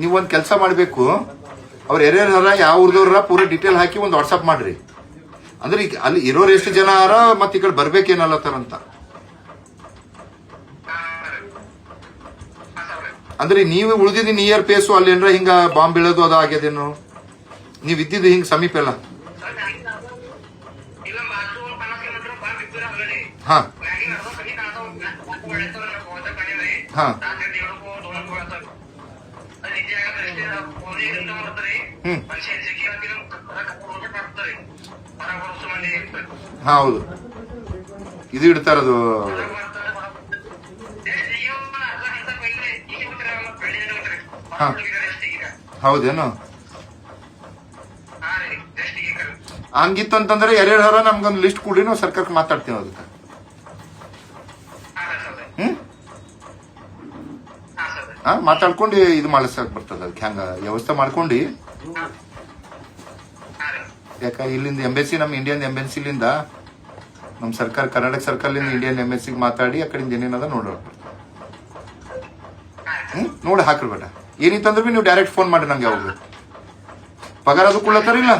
ನೀವೊಂದು ಕೆಲಸ ಮಾಡಬೇಕು, ಅವ್ರು ಯಾರ್ಯಾರ ಯಾವ ಊರ್ದವ್ರ ಪೂರ ಡೀಟೇಲ್ ಹಾಕಿ ಒಂದು ವಾಟ್ಸಪ್ ಮಾಡ್ರಿ. ಅಂದ್ರೆ ಈಗ ಅಲ್ಲಿ ಇರೋರು ಎಷ್ಟು ಜನ ಆರ ಮತ್ತೆ ಈ ಕಡೆ ಬರ್ಬೇಕೇನಲ್ಲತ್ತಾರಂತ. ಅಂದ್ರೆ ನೀವು ಉಳಿದಿದ್ದು ನಿಯರ್ ಪ್ಲೇಸು ಅಲ್ಲಿ ಏನ್ರ ಹಿಂಗ ಬಾಂಬ್ ಬೀಳೋದು ಅದು ಆಗ್ಯದೇನು? ನೀವ್ ಇದ್ದಿದ್ದು ಹಿಂಗ್ ಸಮೀಪ ಎಲ್ಲ? ಹಾ ಹಾ ಹೌದು, ಇದು ಇಡ್ತಾರದು. ಹೌದೇನು? ಹಂಗಿತ್ತು ಅಂತಂದ್ರೆ ಯಾರ್ಯಾರ ನಮ್ಗೊಂದು ಲಿಸ್ಟ್ ಕೊಡ್ರಿ, ನಾವು ಸರ್ಕಾರಕ್ಕೆ ಮಾತಾಡ್ತೀವಿ ಅದಕ್ಕೆ. ಮಾತಾಡ್ಕೊಂಡು ಇದು ಮಾಡಿಸಕ್ ಬರ್ತದ, ಅದಕ್ಕೆ ಹೆಂಗ ವ್ಯವಸ್ಥೆ ಮಾಡ್ಕೊಂಡು. ಯಾಕ ಇಲ್ಲಿಂದ ಎಂಬೆಸಿ, ನಮ್ಮ ಇಂಡಿಯನ್ ಎಂಬೆಸಿಲಿಂದ ನಮ್ಮ ಸರ್ಕಾರ, ಕರ್ನಾಟಕ ಸರ್ಕಾರದಿಂದ ಇಂಡಿಯನ್ ಎಂಬೆಸಿಗೆ ಮಾತಾಡಿ ಆ ಕಡೆಯಿಂದ ಏನೇನದ ನೋಡ್ರ. ನೋಡಿ ಹಾಕ್ರಿ ಬೇಡ. ಏನಿತ್ತಂದ್ರೆ ಬಿ ನೀವು ಡೈರೆಕ್ಟ್ ಫೋನ್ ಮಾಡಿ ನಂಗೆ. ಯಾವಾಗ ಪಗಾರ ಅದು ಕೊಡ್ಲತ್ತಾರಿಲ್ಲ?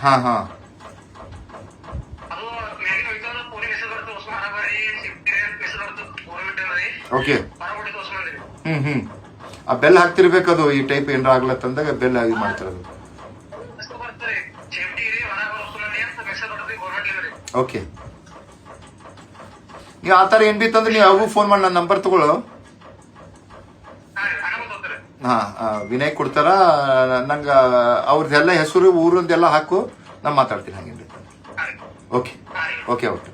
ಹಾ ಹಾ ಓಕೆ. ಆ ಬೆಲ್ ಹಾಕ್ತಿರ್ಬೇಕದು, ಈ ಟೈಪ್ ಏನಾರ ಆಗ್ಲತ್ತಂದಾಗ ಬೆಲ್ ಇದು ಮಾಡ್ತಾರದು. ಓಕೆ. ನೀವು ಆ ಥರ ಏನ್ ಬಿತ್ತಂದ್ರೆ ನೀವು ಯಾವಾಗೂ ಫೋನ್ ಮಾಡಿ ನನ್ನ ನಂಬರ್ ತಗೊಳ್ಳೋ. ಹಾ ವಿನಯ್ ಕೊಡ್ತಾರ ನಂಗ, ಅವ್ರದ್ದೆಲ್ಲ ಹೆಸರು ಊರದ್ದೆಲ್ಲ ಹಾಕು, ನಾ ಮಾತಾಡ್ತೀನಿ ಹಂಗೇನ್. Okay okay okay.